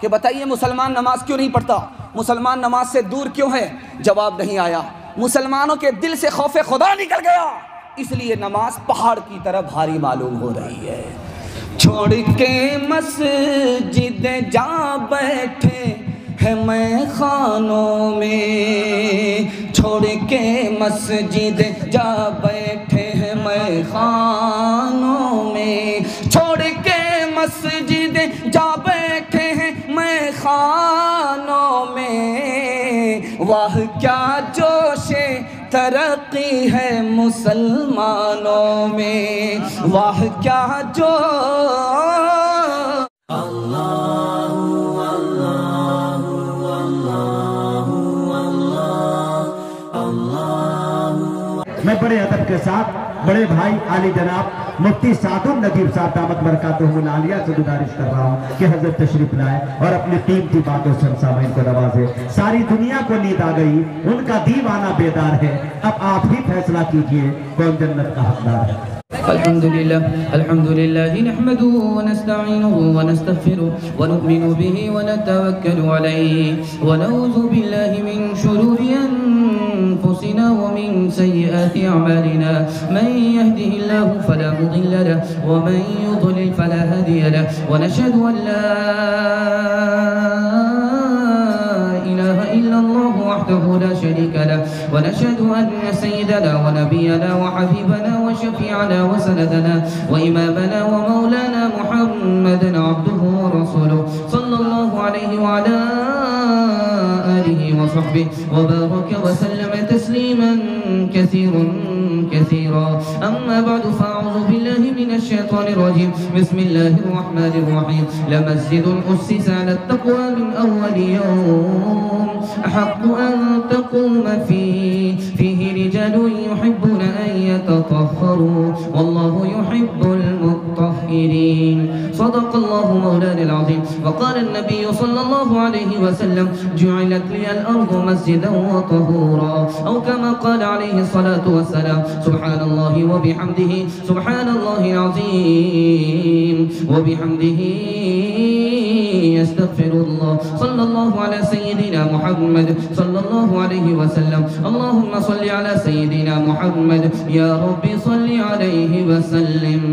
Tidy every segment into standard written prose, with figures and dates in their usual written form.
کہ بتائیے مسلمان نماز کیوں نہیں پڑھتا، مسلمان نماز سے دور کیوں ہے؟ جواب نہیں آیا۔ مسلمانوں کے دل سے خوف خدا نکل گیا، اس لیے نماز پہاڑ کی طرح بھاری معلوم ہو رہی ہے۔ چھوڑ کے مسجد جا بیٹھے ہے میں خانوں میں، چھوڑ کے مسجد جا بیٹھے ہیں میں خانوں میں، چھوڑ کے مسجد جا بیٹھے ہیں میں خانوں میں، واہ کیا جوش ترقی ہے مسلمانوں میں، واہ کیا میں بڑے ادب کے ساتھ بڑے بھائی عالی جناب مفتی سعد النجیب صاحب دامت برکاتہم العالیہ سے گزارش کر رہا ہوں کہ حضرت تشریف لائے اور اپنی قیمتی باتوں سے ہم سامعین کو نوازے۔ ساری دنیا کو نیند آ گئی، ان کا دیوانہ بیدار ہے، اب آپ ہی فیصلہ کیجئے کون جنت کا حقدار ہے۔ الحمد لله نحمده ونستعينه ونستغفره ونؤمن به ونتوكل عليه ونعوذ بالله من شرور أنفسنا ومن سيئات أعمالنا، من يهده الله فلا مضل له ومن يضلل فلا هادي له، ونشهد أن لا إله إلا الله وحده لا شريك له، ونشهد أن سيدنا ونبينا وحبيبنا وشفيعنا وسندنا وإمامنا ومولانا محمدا عبده ورسوله صلى الله عليه وعلى آله وصحبه وبارك وسلم تسليما كثيرا كثيرا، أما بعد فأعوذ بالله من الشيطان الرجيم، بسم الله الرحمن الرحيم، لمسجد أسس على التقوى من أول يوم أحق أن تقوم فيه رجال يحبون أن يتطهروا والله يحب المطهرين، صدق الله مولانا العظيم، وقال النبي صلى الله عليه وسلم جعلت لي الأرض مسجدا وطهورا، أو كما قال عليه الصلاة والسلام، سبحان الله وبحمده سبحان الله العظيم وبحمده يستغفر الله، صلى الله على سيدنا محمد صلى الله عليه وسلم، اللهم صل على سيدنا محمد یا رب صل علیہ وسلم۔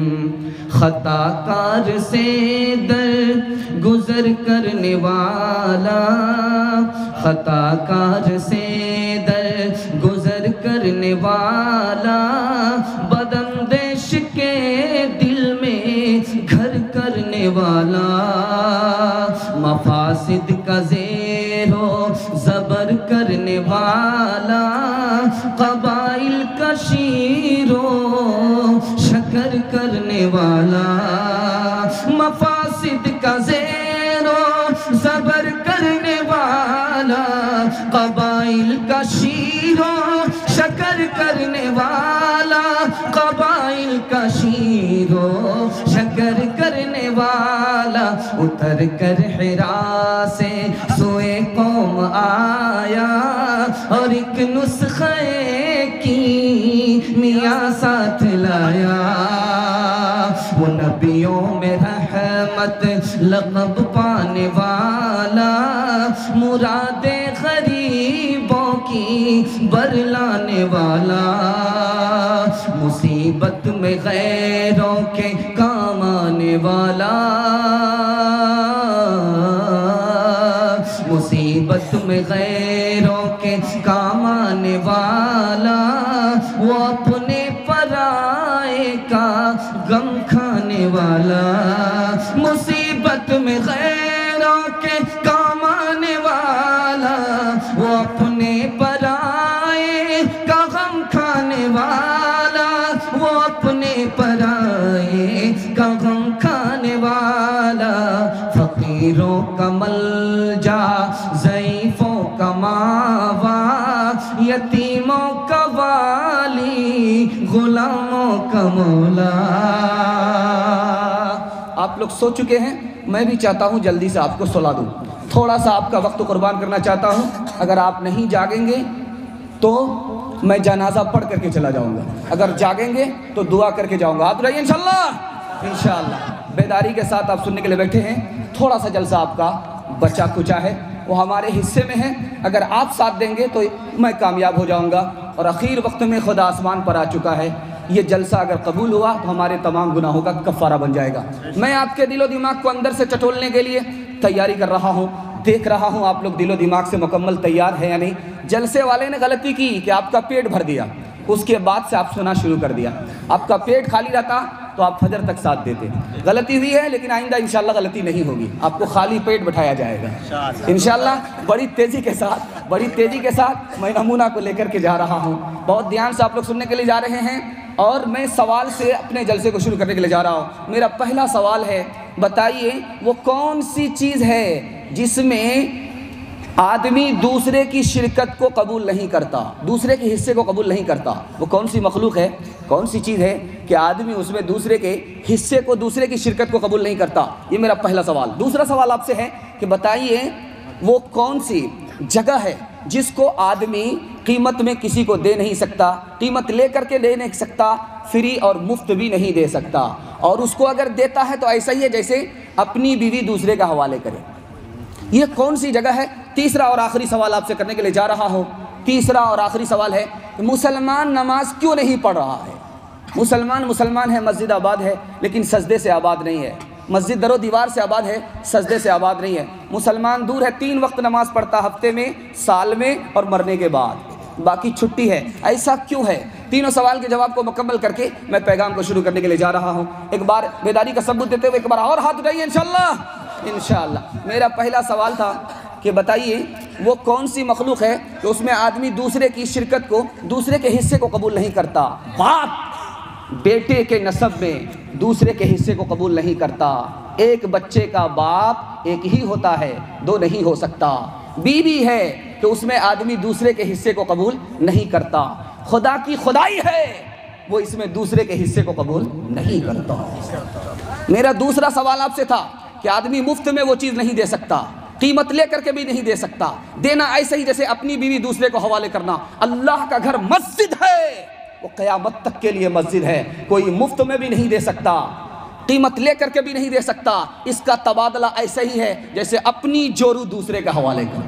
خطا کار سے در گزر کرنے والا، خطا کار سے در گزر کرنے والا، بداندیش کے دل میں گھر کرنے والا، مفاسد کا زیر و زبر کرنے والا، قبائل کا شیر و شکر کرنے والا، مفاسد کا زیر و زبر کرنے والا، قبائل کا شیر و شکر کرنے والا، قبائل کا شیر و شکر کرنے والا، اتر کر حرا سے سوئے قوم آیا، اور ایک نسخے کی میاں ساتھ لایا، وہ نبیوں میں رحمت لقب پانے والا، مراد غریبوں کی برلانے والا، مصیبت میں غیروں کے کام آنے والا، مصیبت میں غیروں کے کام آنے والا، وہ اپنے پرائے کا غم کھانے والا، مصیبت میں غیروں کے کام آنے والا، وہ اپنے پرائے کا غم کھانے والا، وہ اپنے پرائے کا غم کھانے والا، فقیروں کا ملجا ضعیفوں کا ماوا، یتیموں کا والی غلاموں کا مولا۔ آپ لوگ سو چکے ہیں، میں بھی چاہتا ہوں جلدی سے آپ کو سلا دوں، تھوڑا سا آپ کا وقت قربان کرنا چاہتا ہوں، اگر آپ نہیں جاگیں گے تو میں جنازہ پڑھ کر کے چلا جاؤں گا، اگر جاگیں گے تو دعا کر کے جاؤں گا، آپ رہیے انشاءاللہ انشاءاللہ۔ بیداری کے ساتھ آپ سننے کے لیے بیٹھے ہیں، تھوڑا سا جلسہ آپ کا بچا کچا ہے وہ ہمارے حصے میں ہے، اگر آپ ساتھ دیں گے تو میں کامیاب ہو جاؤں گا، اور اخیر وقت میں خدا آسمان پر آ چکا ہے، یہ جلسہ اگر قبول ہوا تو ہمارے تمام گناہوں کا کفارہ بن جائے گا۔ میں آپ کے دل و دماغ کو اندر سے ٹٹولنے کے لیے تیاری کر رہا ہوں، دیکھ رہا ہوں آپ لوگ دل و دماغ سے مکمل تیار ہے یا نہیں۔ جلسے والے نے غلطی کی کہ آپ کا پیٹ بھر دیا، اس کے بعد سے آپ سنا شروع کر دیا۔ آپ کا پیٹ خالی رہتا تو آپ فجر تک ساتھ دیتے۔ غلطی ہوئی ہے لیکن آئندہ انشاءاللہ غلطی نہیں ہوگی، آپ کو خالی پیٹ بٹھایا جائے گا انشاءاللہ۔ بڑی تیزی کے ساتھ میں نمونہ کو لے کر کے جا رہا ہوں، بہت دھیان سے آپ لوگ سننے کے لیے جا رہے ہیں، اور میں سوال سے اپنے جلسے کو شروع کرنے کے لیے جا رہا ہوں۔ میرا پہلا سوال ہے، بتائیے وہ کون سی چیز ہے جس میں آدمی دوسرے کی شرکت کو قبول نہیں کرتا، دوسرے کے حصے کو قبول نہیں کرتا؟ وہ کون سی مخلوق ہے، کون سی چیز ہے کہ آدمی اس میں دوسرے کے حصے کو، دوسرے کی شرکت کو قبول نہیں کرتا؟ یہ میرا پہلا سوال۔ دوسرا سوال آپ سے ہے کہ بتائیے وہ کون سی جگہ ہے جس کو آدمی قیمت میں کسی کو دے نہیں سکتا، قیمت لے کر کے دے نہیں سکتا، فری اور مفت بھی نہیں دے سکتا، اور اس کو اگر دیتا ہے تو ایسا ہی ہے جیسے اپنی بیوی دوسرے کا حوالے کرے؟ یہ کون سی جگہ ہے؟ تیسرا اور آخری سوال آپ سے کرنے کے لیے جا رہا ہوں۔ تیسرا اور آخری سوال ہے کہ مسلمان نماز کیوں نہیں پڑھ رہا ہے؟ مسلمان ہے، مسجد آباد ہے لیکن سجدے سے آباد نہیں ہے، مسجد در و دیوار سے آباد ہے، سجدے سے آباد نہیں ہے۔ مسلمان دور ہے، 3 وقت نماز پڑھتا، ہفتے میں، سال میں اور مرنے کے بعد، باقی چھٹی ہے۔ ایسا کیوں ہے؟ تینوں سوال کے جواب کو مکمل کر کے میں پیغام کو شروع کرنے کے لیے جا رہا ہوں۔ ایک بار بیداری کا ثبوت دیتے ہوئے ایک بار اور ہاتھ اٹھائیے انشاءاللہ۔ میرا پہلا سوال تھا کہ بتائیے وہ کون سی مخلوق ہے کہ اس میں آدمی دوسرے کی شرکت کو، دوسرے کے حصے کو قبول نہیں کرتا؟ باپ بیٹے کے نسب میں دوسرے کے حصے کو قبول نہیں کرتا۔ ایک بچے کا باپ ایک ہی ہوتا ہے، 2 نہیں ہو سکتا۔ بیوی ہے کہ اس میں آدمی دوسرے کے حصے کو قبول نہیں کرتا۔ خدا کی خدائی ہے، وہ اس میں دوسرے کے حصے کو قبول نہیں کرتا۔ میرا دوسرا سوال آپ سے تھا کہ آدمی مفت میں وہ چیز نہیں دے سکتا، قیمت لے کر کے بھی نہیں دے سکتا، دینا ایسے ہی جیسے اپنی بیوی دوسرے کو حوالے کرنا۔ اللہ کا گھر مسجد ہے، وہ قیامت تک کے لیے مسجد ہے، کوئی مفت میں بھی نہیں دے سکتا، قیمت لے کر کے بھی نہیں دے سکتا۔ اس کا تبادلہ ایسے ہی ہے جیسے اپنی جورو دوسرے کا حوالے کرنا۔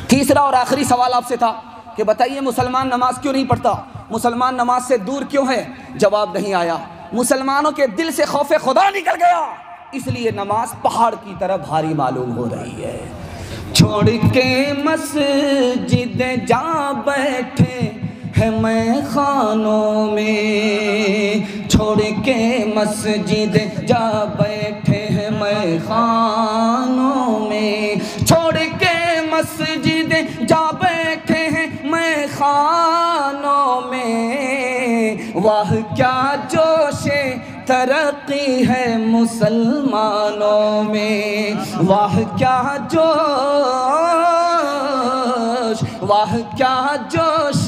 تیسرا اور آخری سوال آپ سے تھا کہ بتائیے مسلمان نماز کیوں نہیں پڑھتا، مسلمان نماز سے دور کیوں ہے؟ جواب نہیں آیا۔ مسلمانوں کے دل سے خوف خدا نکل گیا، اس لیے نماز پہاڑ کی طرح بھاری معلوم ہو رہی ہے۔ چھوڑ کے مسجدیں جا بیٹھے ہیں میں خانوں میں، چھوڑ کے مسجدیں جا بیٹھے ہیں میں خانوں میں، چھوڑ کے مسجدیں جا بیٹھے ہیں میں خانوں میں، واہ کیا جوش ترقی ہے مسلمانوں میں، واہ کیا جوش، واہ کیا جوش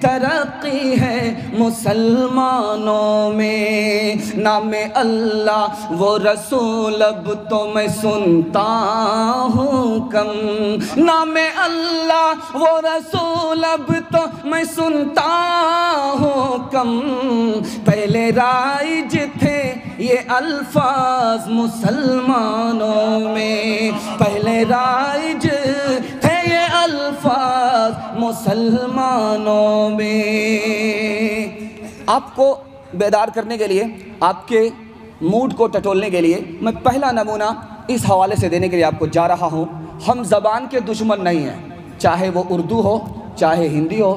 ترقی ہے مسلمانوں میں۔ نام اللہ وہ رسول اب تو میں سنتا ہوں کم، نام اللہ وہ رسول اب تو میں سنتا ہوں کم، پہلے رائج تھے یہ الفاظ مسلمانوں میں، پہلے رائج تھے یہ الفاظ مسلمانوں میں۔ آپ کو بیدار کرنے کے لیے، آپ کے موڈ کو ٹٹولنے کے لیے میں پہلا نمونہ اس حوالے سے دینے کے لیے آپ کو جا رہا ہوں۔ ہم زبان کے دشمن نہیں ہیں، چاہے وہ اردو ہو، چاہے ہندی ہو،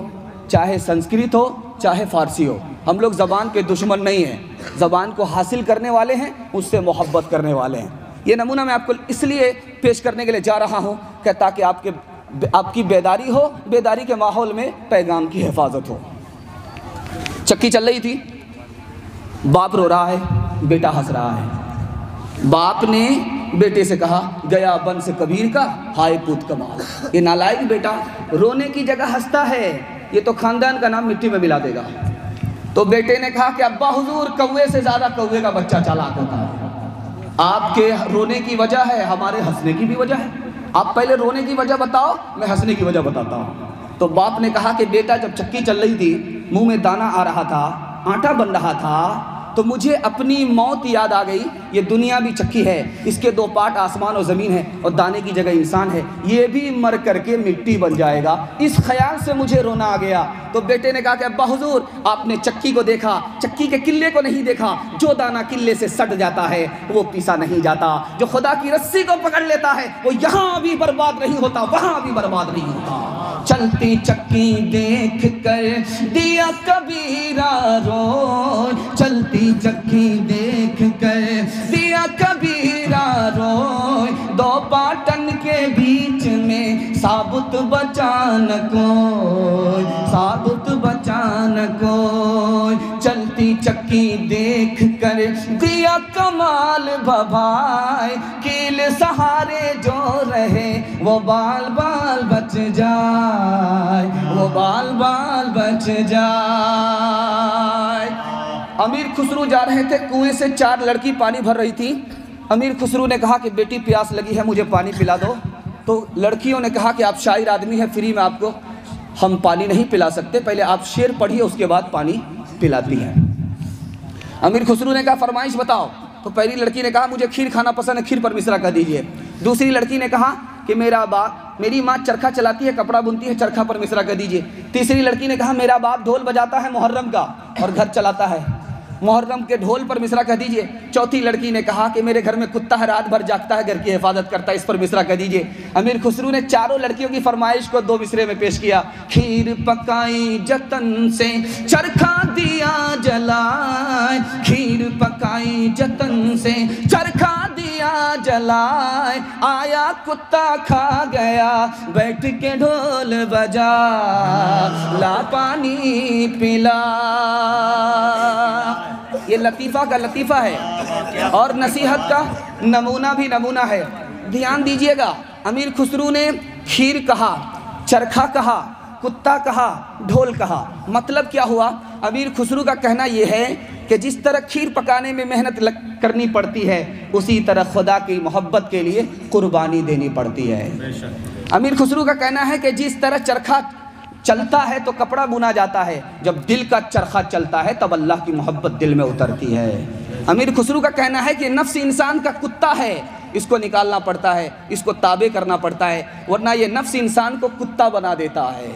چاہے سنسکرت ہو، چاہے فارسی ہو، ہم لوگ زبان کے دشمن نہیں ہیں، زبان کو حاصل کرنے والے ہیں، اس سے محبت کرنے والے ہیں۔ یہ نمونہ میں آپ کو اس لیے پیش کرنے کے لیے جا رہا ہوں کہ تاکہ آپ کی بیداری ہو، بیداری کے ماحول میں پیغام کی حفاظت ہو۔ چکی چل رہی تھی، باپ رو رہا ہے، بیٹا ہنس رہا ہے۔ باپ نے بیٹے سے کہا گیا بن سے کبیر کا ہائے پوت کمال، یہ نالائق بیٹا رونے کی جگہ ہنستا ہے، یہ تو خاندان کا نام مٹی میں ملا دے گا۔ تو بیٹے نے کہا کہ ابا حضور کوے سے زیادہ کوے کا بچہ چالاک ہوتا ہے، آپ کے رونے کی وجہ ہے، ہمارے ہنسنے کی بھی وجہ ہے، آپ پہلے رونے کی وجہ بتاؤ، میں ہنسنے کی وجہ بتاتا ہوں۔ تو باپ نے کہا کہ بیٹا جب چکی چل رہی تھی، منہ میں دانا آ رہا تھا، آٹا بن رہا تھا، تو مجھے اپنی موت یاد آ گئی. یہ دنیا بھی چکی ہے, اس کے 2 پارٹ آسمان و زمین ہے, اور دانے کی جگہ انسان ہے, یہ بھی مر کر کے مٹی بن جائے گا. اس خیال سے مجھے رونا آ گیا. تو بیٹے نے کہا کہ ابا حضور آپ نے چکی کو دیکھا, چکی کے کلے کو نہیں دیکھا. جو دانہ کلے سے سٹ جاتا ہے وہ پیسا نہیں جاتا. جو خدا کی رسی کو پکڑ لیتا ہے وہ یہاں بھی برباد نہیں ہوتا, وہاں بھی برباد نہیں ہوتا. چلتی چکی دیکھ کر دیا کبیرہ روئے, چلتی چکی دیکھ کر دیا کبیرہ روئے. 2 پاٹن کے بیچ میں ثابت بچان کوئی, ثابت بچان کوئی. چلتی چکی دیکھ کر دیا کمال بھبھائے, کیل سہارے جو رہے وہ بال بال بچ جائے, وہ بال بال بچ جائے. امیر خسرو جا رہے تھے, کنویں سے 4 لڑکی پانی بھر رہی تھی. امیر خسرو نے کہا کہ بیٹی پیاس لگی ہے, مجھے پانی پلا دو. تو لڑکیوں نے کہا کہ آپ شاعر آدمی ہیں, فری میں آپ کو ہم پانی نہیں پلا سکتے, پہلے آپ شعر پڑھیے اس کے بعد پانی پلاتی ہیں. امیر خسرو نے کہا فرمائش بتاؤ. تو پہلی لڑکی نے کہا مجھے کھیر کھانا پسند ہے, کھیر پر مصرع کر دیجئے. دوسری لڑکی نے کہا کہ میری ماں چرخہ چلاتی ہے, کپڑا بنتی ہے, چرخہ پر مصرع کر دیجئے. تیسری لڑکی نے کہا میرا باپ ڈھول بجاتا ہے محرم کا اور گھر چلاتا ہے, محرم کے ڈھول پر مصرع کر دیجئے. چوتھی لڑکی نے کہا کہ میرے گھر میں کتا ہے, رات بھر جاگتا ہے, گھر کی حفاظت کرتا ہے, اس پر مصرع کر دیجئے. امیر خسرو نے چاروں لڑکیوں کی فرمائش کو 2 مصرے میں پیش کیا. کھیر پکائی جتن سے چرخہ دیا جلائے, کھیر پکائی جتن سے چرخہ دیا جلائے. آیا کتا کھا گیا بیٹھ کے ڈھول بجا, لا پانی پلا. یہ لطیفہ کا لطیفہ ہے اور نصیحت کا نمونہ بھی نمونہ ہے. دھیان دیجئے گا, امیر خسرو نے کھیر کہا, چرخہ کہا, کتا کہا, ڈھول کہا. مطلب کیا ہوا؟ امیر خسرو کا کہنا یہ ہے کہ جس طرح کھیر پکانے میں محنت کرنی پڑتی ہے اسی طرح خدا کی محبت کے لیے قربانی دینی پڑتی ہے. امیر خسرو کا کہنا ہے کہ جس طرح چرخہ چلتا ہے تو کپڑا بنا جاتا ہے, جب دل کا چرخہ چلتا ہے تب اللہ کی محبت دل میں اترتی ہے. امیر خسرو کا کہنا ہے کہ نفس انسان کا کتا ہے, اس کو نکالنا پڑتا ہے, اس کو تابع کرنا پڑتا ہے, ورنہ یہ نفس انسان کو کتا بنا دیتا ہے.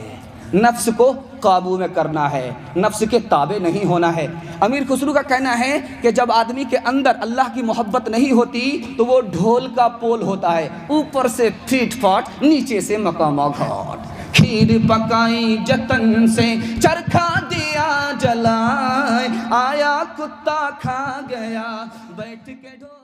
نفس کو قابو میں کرنا ہے, نفس کے تابع نہیں ہونا ہے. امیر خسرو کا کہنا ہے کہ جب آدمی کے اندر اللہ کی محبت نہیں ہوتی تو وہ ڈھول کا پول ہوتا ہے, اوپر سے پھیٹ پھاٹ, نیچے سے مقامہ گھاٹ. کھیر پکائی جتن سے چرخہ دیا جلائے, آیا کتا کھا گیا بیٹھ کے ڈھول.